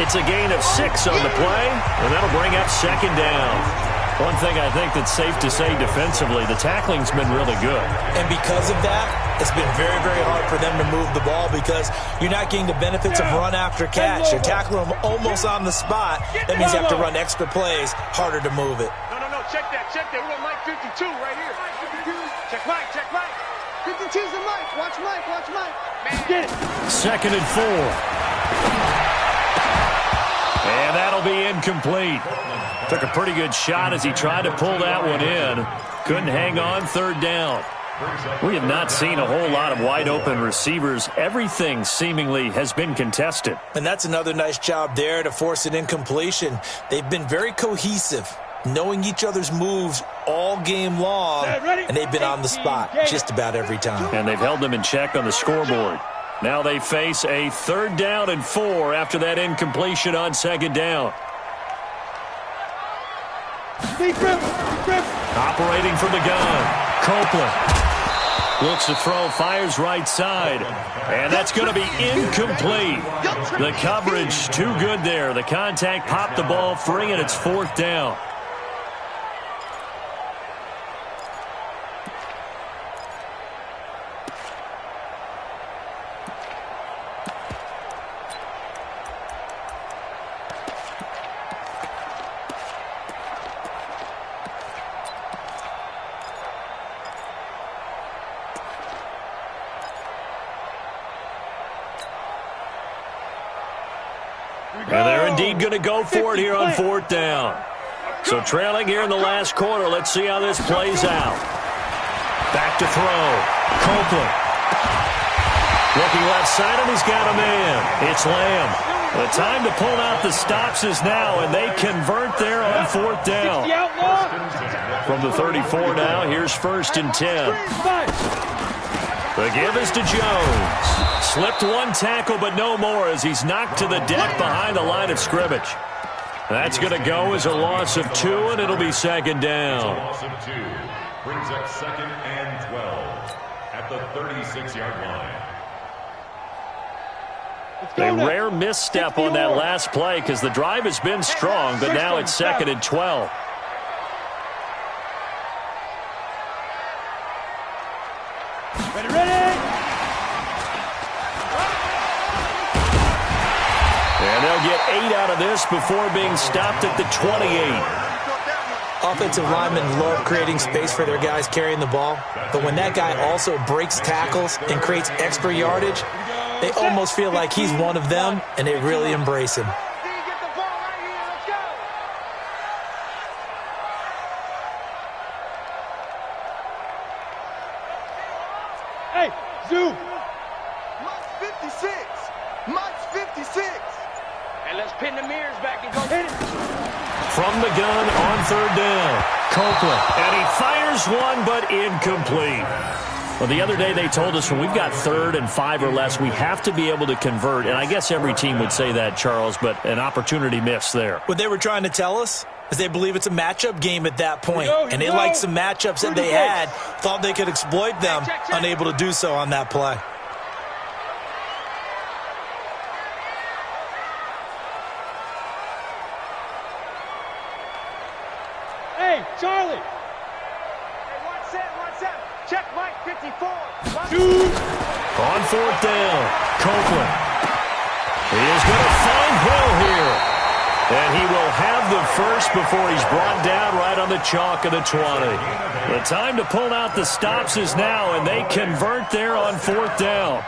It's a gain of 6 on the play, and that'll bring up second down. One thing I think that's safe to say defensively, the tackling's been really good. And because of that, it's been very, very hard for them to move the ball because you're not getting the benefits of run after catch. You're tackling them almost on the spot. That means you have to run extra plays, harder to move it. No. Check that. We got Mike 52 right here. Check Mike. 52's the Mike. Watch Mike. Get it. 2nd and 4. And that'll be incomplete. Took a pretty good shot as he tried to pull that one in. Couldn't hang on, 3rd down. We have not seen a whole lot of wide-open receivers. Everything seemingly has been contested. And that's another nice job there to force an incompletion. They've been very cohesive, knowing each other's moves all game long, and they've been on the spot just about every time. And they've held them in check on the scoreboard. Now they face a 3rd down and 4 after that incompletion on 2nd down. Operating from the gun, Copeland. Looks to throw, fires right side. And that's going to be incomplete. The coverage too good there. The contact popped the ball free, and it's 4th down. And they're indeed going to go for it here on 4th down. So trailing here in the last quarter. Let's see how this plays out. Back to throw. Copeland. Looking left side, and he's got a man. It's Lamb. The time to pull out the stops is now, and they convert there on 4th down. From the 34 now, here's 1st and 10. The give is to Jones. Slipped one tackle, but no more as he's knocked to the deck behind the line of scrimmage. That's going to go as a loss of 2, and it'll be 2nd down. Loss of 2 brings up 2nd and 12 at the 36-yard line. A rare misstep on that last play because the drive has been strong, but now it's 2nd and 12. Ready. And they'll get 8 out of this before being stopped at the 28. Offensive linemen love creating space for their guys carrying the ball, but when that guy also breaks tackles and creates extra yardage, they almost feel like he's one of them, and they really embrace him. Hey, Zoo. Mike's 56. Mike's 56. And let's pin the mirrors back and go. Hit it. From the gun on 3rd down, Copeland. And he fires one, but incomplete. Well, the other day they told us when we've got 3rd and 5 or less, we have to be able to convert. And I guess every team would say that, Charles, but an opportunity missed there. What they were trying to tell us is they believe it's a matchup game at that point. And they go. liked some matchups that they had, thought they could exploit them, unable to do so on that play. Hey, Charlie. Hey, watch Sam. Check Mike 54. On fourth down, Copeland. He is going to find Hill here. And he will have the first before he's brought down right on the chalk of the 20. The time to pull out the stops is now, and they convert there on fourth down.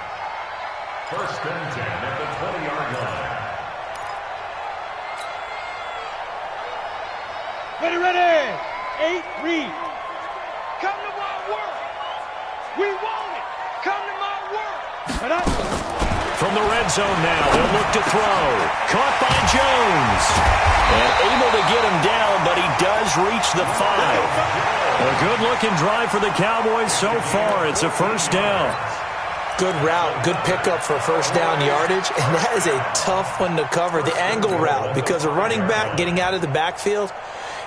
First and 10 at the 20-yard line. Ready. 8, read. Come to my work. We want it. Come to my work. From the red zone now, they'll look to throw. Caught by Jones. And able to get him down, but he does reach the 5. A good-looking drive for the Cowboys so far. It's a first down. Good route, good pickup for first down yardage, and that is a tough one to cover. The angle route, because a running back getting out of the backfield,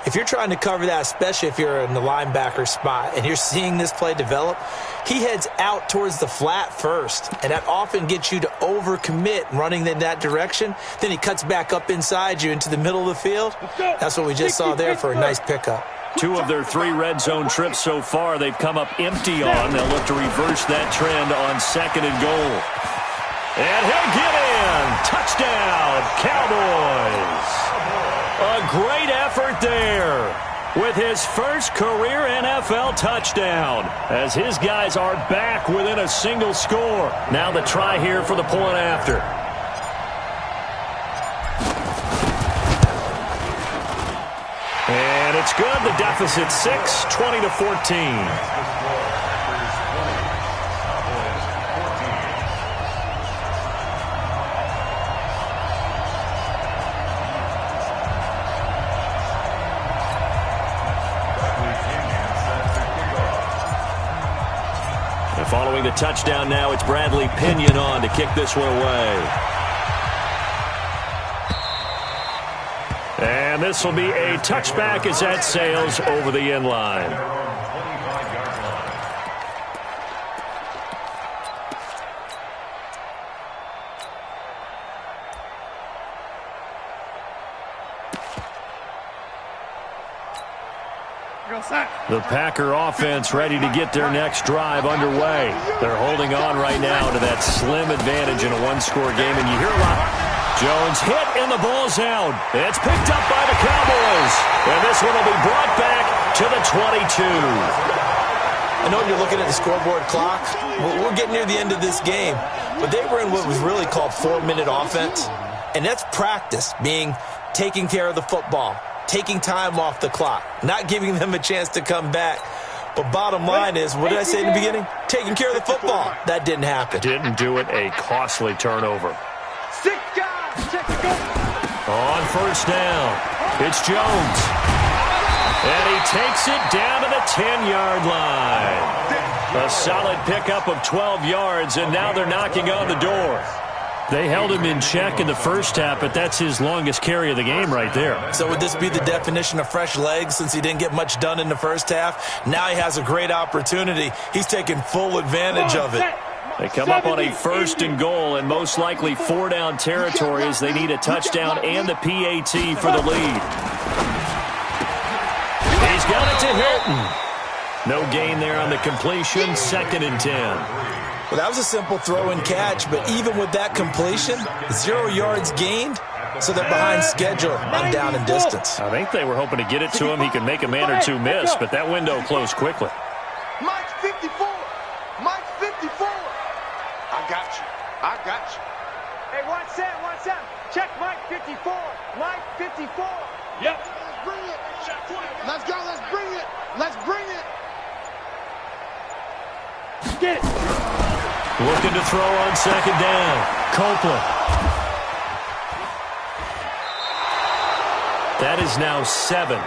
if you're trying to cover that, especially if you're in the linebacker spot and you're seeing this play develop, he heads out towards the flat first, and that often gets you to overcommit running in that direction. Then he cuts back up inside you into the middle of the field. That's what we just saw there for a nice pickup. 2 of their 3 red zone trips so far they've come up empty on. They'll look to reverse that trend on second and goal. And he'll get in. Touchdown, Cowboys. A great effort there with his first career NFL touchdown as his guys are back within a single score. Now the try here for the point after. And it's good. The deficit 6, 20-14. Following the touchdown now, it's Bradley Pinion on to kick this one away. And this will be a touchback as that sails over the end line. The Packer offense ready to get their next drive underway. They're holding on right now to that slim advantage in a one-score game, and you hear a lot. Jones hit, and the ball's out. It's picked up by the Cowboys, and this one will be brought back to the 22. I know you're looking at the scoreboard clock. We're getting near the end of this game, but they were in what was really called 4-minute offense, and that's practice, being taking care of the football, taking time off the clock, not giving them a chance to come back. But bottom line is, what did I say in the beginning? Taking care of the football. That didn't happen. Didn't do it. A costly turnover. 6 guys. Check the goal. On first down, it's Jones. And he takes it down to the 10-yard line. A solid pickup of 12 yards, and now they're knocking on the door. They held him in check in the first half, but that's his longest carry of the game right there. So would this be the definition of fresh legs since he didn't get much done in the first half? Now he has a great opportunity. He's taking full advantage of it. They come up on a first and goal and most likely 4-down territory as they need a touchdown and the PAT for the lead. He's got it to Hilton. No gain there on the completion, 2nd and 10. Well, that was a simple throw and catch, but even with that completion, 0 yards gained, so they're behind schedule on down and distance. I think they were hoping to get it to him. He could make a man or two miss, but that window closed quickly. Mike 54. Mike 54. I got you. Hey, what's that? Check Mike 54. Mike 54. Yep. Let's bring it. Let's go. Let's bring it. Get it. Looking to throw on second down. Copeland. That is now 7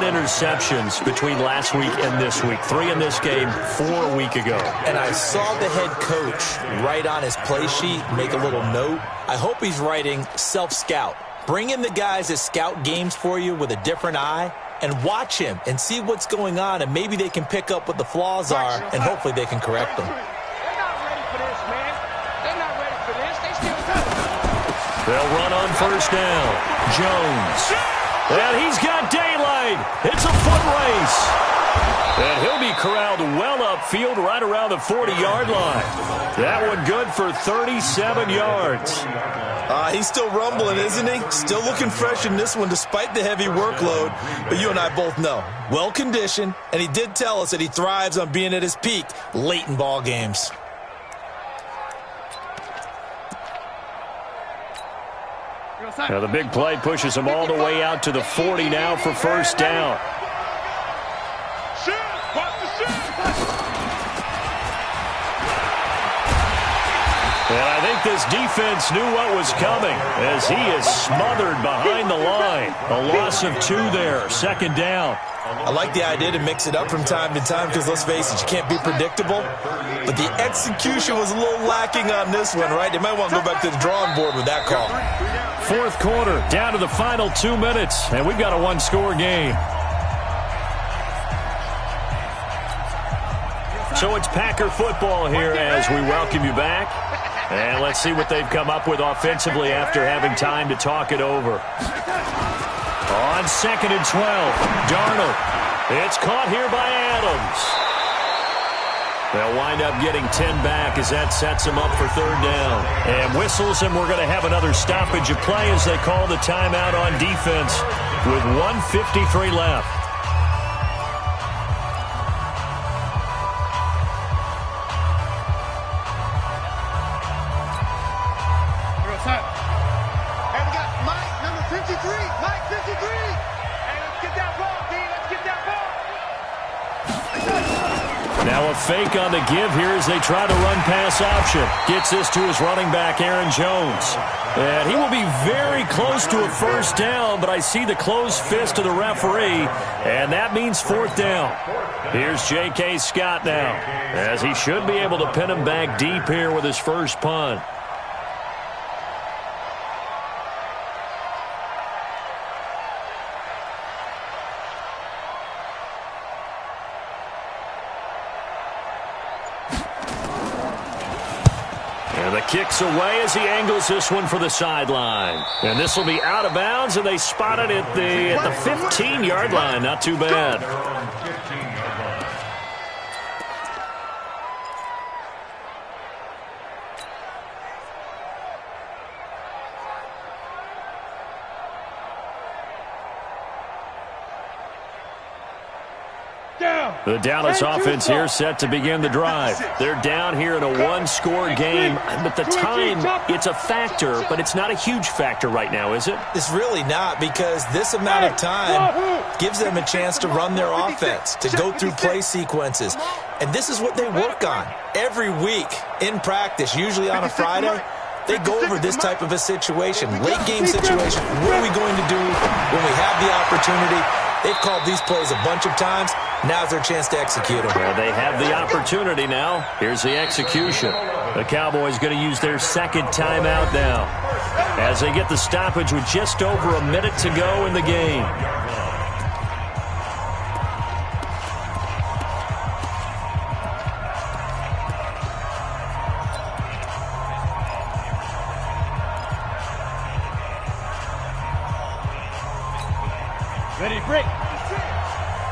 interceptions between last week and this week. 3 in this game, 4 a week ago. And I saw the head coach write on his play sheet, make a little note. I hope he's writing self-scout. Bring in the guys that scout games for you with a different eye and watch him and see what's going on, and maybe they can pick up what the flaws are, and hopefully they can correct them. They're not ready for this, man. They're not ready for this. They still good. They'll run on first down. Jones. And he's got daylight. It's a foot race. And he'll be corralled well upfield right around the 40-yard line. That one good for 37 yards. He's still rumbling, isn't he? Still looking fresh in this one despite the heavy workload. But you and I both know, well-conditioned, and he did tell us that he thrives on being at his peak late in ball games. Now the big play pushes him all the way out to the 40 now for first down. And I think this defense knew what was coming as he is smothered behind the line. A loss of 2 there, second down. I like the idea to mix it up from time to time because, let's face it, you can't be predictable. But the execution was a little lacking on this one, right? They might want to go back to the drawing board with that call. Fourth quarter, down to the final 2 minutes, and we've got a one-score game. So it's Packer football here as we welcome you back. And let's see what they've come up with offensively after having time to talk it over. On 2nd and 12, Darnold. It's caught here by Adams. They'll wind up getting 10 back as that sets them up for third down. And whistles, and we're going to have another stoppage of play as they call the timeout on defense with 1:53 left. Now a fake on the give here as they try to run pass option. Gets this to his running back, Aaron Jones. And he will be very close to a first down, but I see the closed fist of the referee, and that means fourth down. Here's J.K. Scott now, as he should be able to pin him back deep here with his first punt. Kicks away as he angles this one for the sideline. And this will be out of bounds, and they spot it at the 15-yard line. Not too bad. The Dallas offense here set to begin the drive. They're down here in a one-score game, but the time, it's a factor, but it's not a huge factor right now, is it? It's really not, because this amount of time gives them a chance to run their offense, to go through play sequences. And this is what they work on every week in practice, usually on a Friday. They go over this type of a situation, late-game situation. What are we going to do when we have the opportunity? They've called these plays a bunch of times. Now's their chance to execute them. Well, they have the opportunity now. Here's the execution. The Cowboys going to use their second timeout now as they get the stoppage with just over a minute to go in the game. Ready to break.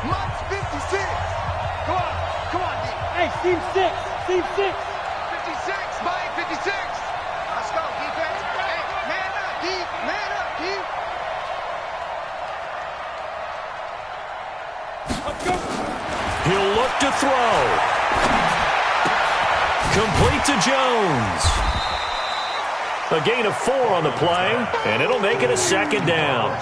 Mike's 56. Come on, D. Hey, team 6. Team 6. 56, Mike, 56. Let's go, defense. Hey, man up, D. Man up, D. Let's go. He'll look to throw. Complete to Jones. A gain of 4 on the play, and it'll make it a second down.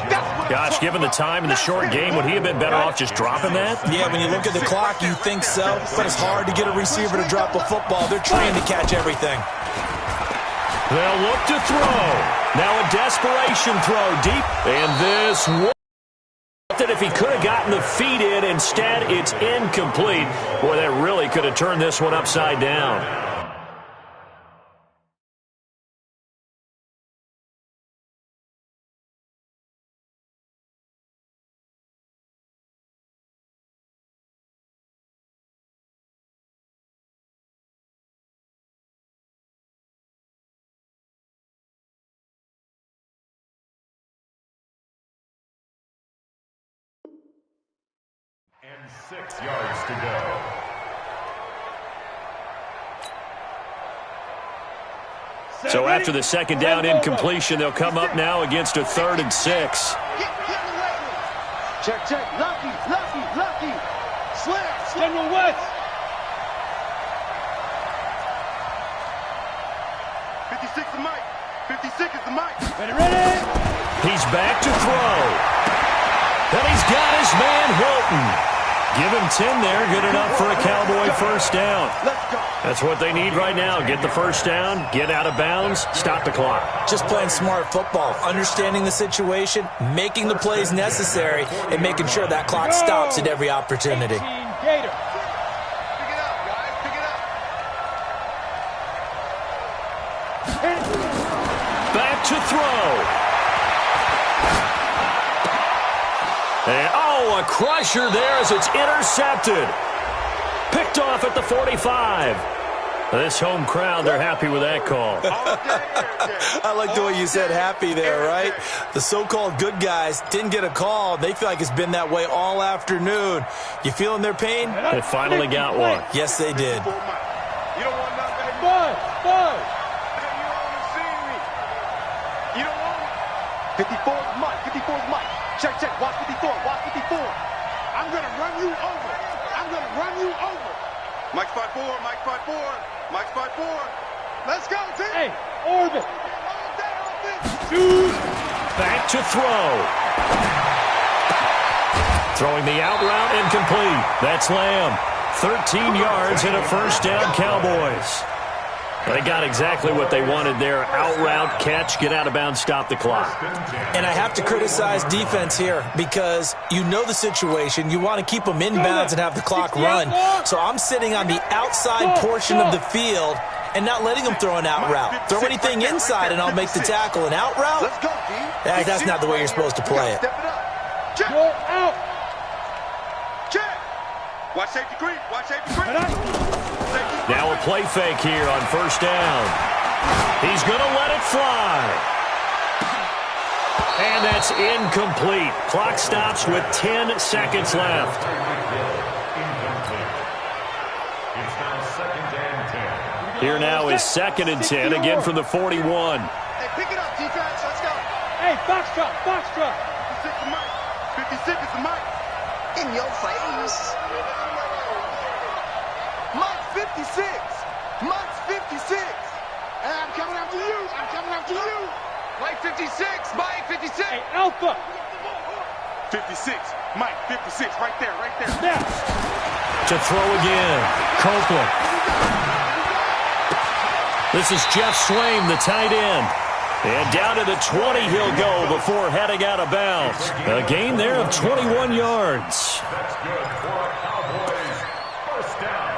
Gosh, given the time in the short game, would he have been better off just dropping that? Yeah, when you look at the clock, you think so, but it's hard to get a receiver to drop a football. They're trained to catch everything. They'll look to throw. Now a desperation throw deep, and this that if he could have gotten the feet in, instead it's incomplete. Boy, that really could have turned this one upside down. 6 yards to go. So after the second down incompletion, they'll come up now against a 3rd and 6. Check, check. Lucky. Slam. General West. 56 is Mike. 56 is the Mike. Ready. He's back to throw. And he's got his man Hilton. Give him 10 there. Good enough for a Cowboy first down. Let's go. That's what they need right now. Get the first down, get out of bounds, stop the clock. Just playing smart football, understanding the situation, making the plays necessary, and making sure that clock stops at every opportunity. 18 Gator. Pick it up, guys. Pick it up. Back to throw. And, a crusher there as it's intercepted. Picked off at the 45. This home crowd, they're happy with that call. I like the way you said happy there, right? The so-called good guys didn't get a call. They feel like it's been that way all afternoon. You feeling their pain? They finally got one. Yes, they did. You don't want nothing. Buzz. You don't want to see me. You don't want me. 54 is Mike. 54 is Mike. Check. Watch 54. I'm going to run you over. Mike's 5'4", Mike's 5'4", Mike's 5'4". Let's go, team. Hey, orbit. Back to throw. Throwing the out route incomplete. That's Lamb. 13 yards and a first down, Cowboys. They got exactly what they wanted there. Out route, catch, get out of bounds, stop the clock. And I have to criticize defense here because you know the situation. You want to keep them inbounds and have the clock run. So I'm sitting on the outside portion of the field and not letting them throw an out route. Throw anything inside and I'll make the tackle. An out route? Let's go, team. That's not the way you're supposed to play it. Step it up. Check. You're out. Check. Watch safety green. Now a play fake here on first down. He's going to let it fly. And that's incomplete. Clock stops with 10 seconds left. It's now 2nd and 10. Here now is 2nd and 10, again from the 41. Hey, pick it up, defense. Let's go. Hey, Foxtrot. 56 is Mike. 56 is the Mike. In your face. Mike's 56. Mike's 56. And I'm coming after you. Mike 56. Mike 56. Hey, Alpha. 56. Mike 56. Right there. Now. To throw again. Copeland. This is Jeff Swaim, the tight end. And down to the 20 he'll go before heading out of bounds. A gain there of 21 yards. That's good for our Cowboys. First down.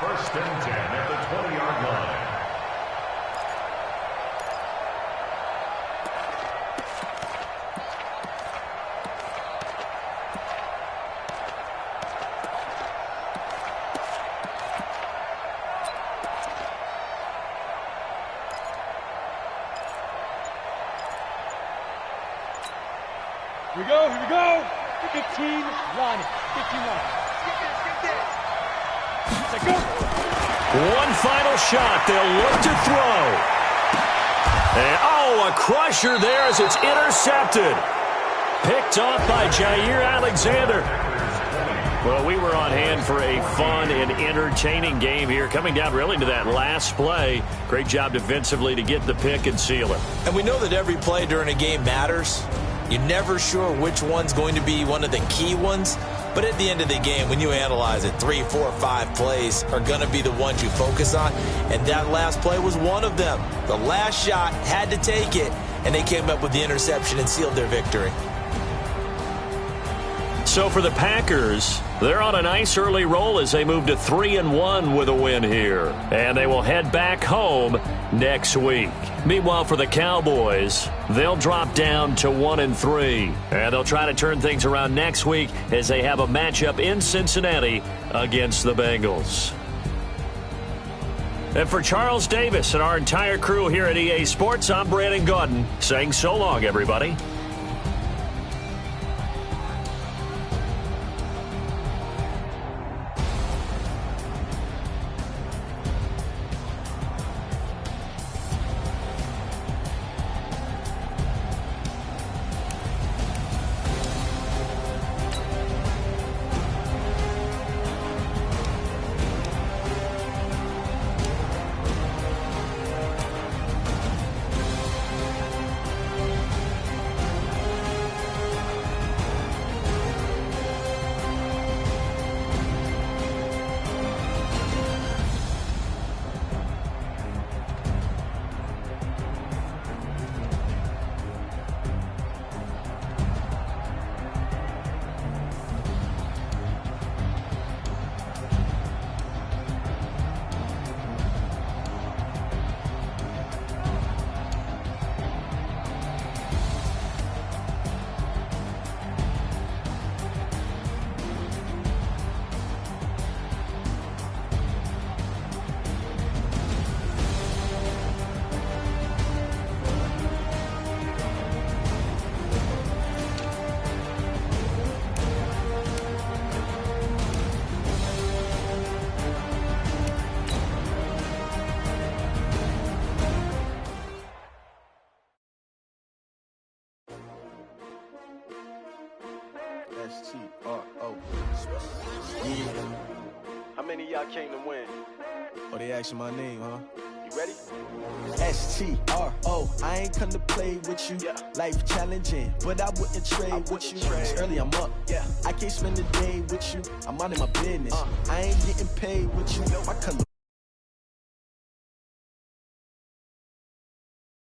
1st and 10 at the 20-yard line. Here we go. 15 Ronnie. 15 Ronnie. Let's go. One final shot. They'll look to throw. And, a crusher there as it's intercepted. Picked off by Jair Alexander. Well, we were on hand for a fun and entertaining game here. Coming down really to that last play. Great job defensively to get the pick and seal it. And we know that every play during a game matters. You're never sure which one's going to be one of the key ones. But at the end of the game, when you analyze it, 3, 4, 5 plays are going to be the ones you focus on. And that last play was one of them. The last shot had to take it, and they came up with the interception and sealed their victory. So for the Packers, they're on a nice early roll as they move to 3-1 with a win here. And they will head back home next week. Meanwhile, for the Cowboys, they'll drop down to 1-3. And they'll try to turn things around next week as they have a matchup in Cincinnati against the Bengals. And for Charles Davis and our entire crew here at EA Sports, I'm Brandon Gaudin saying so long, everybody. S-T-R-O. Yeah. How many of y'all came to win? Oh, they asking my name, huh? You ready? S-T-R-O. I ain't come to play with you. Yeah. Life challenging, but I wouldn't trade with you. It's early, I'm up. Yeah. I can't spend the day with you. I'm minding my business. I ain't getting paid with you. I come to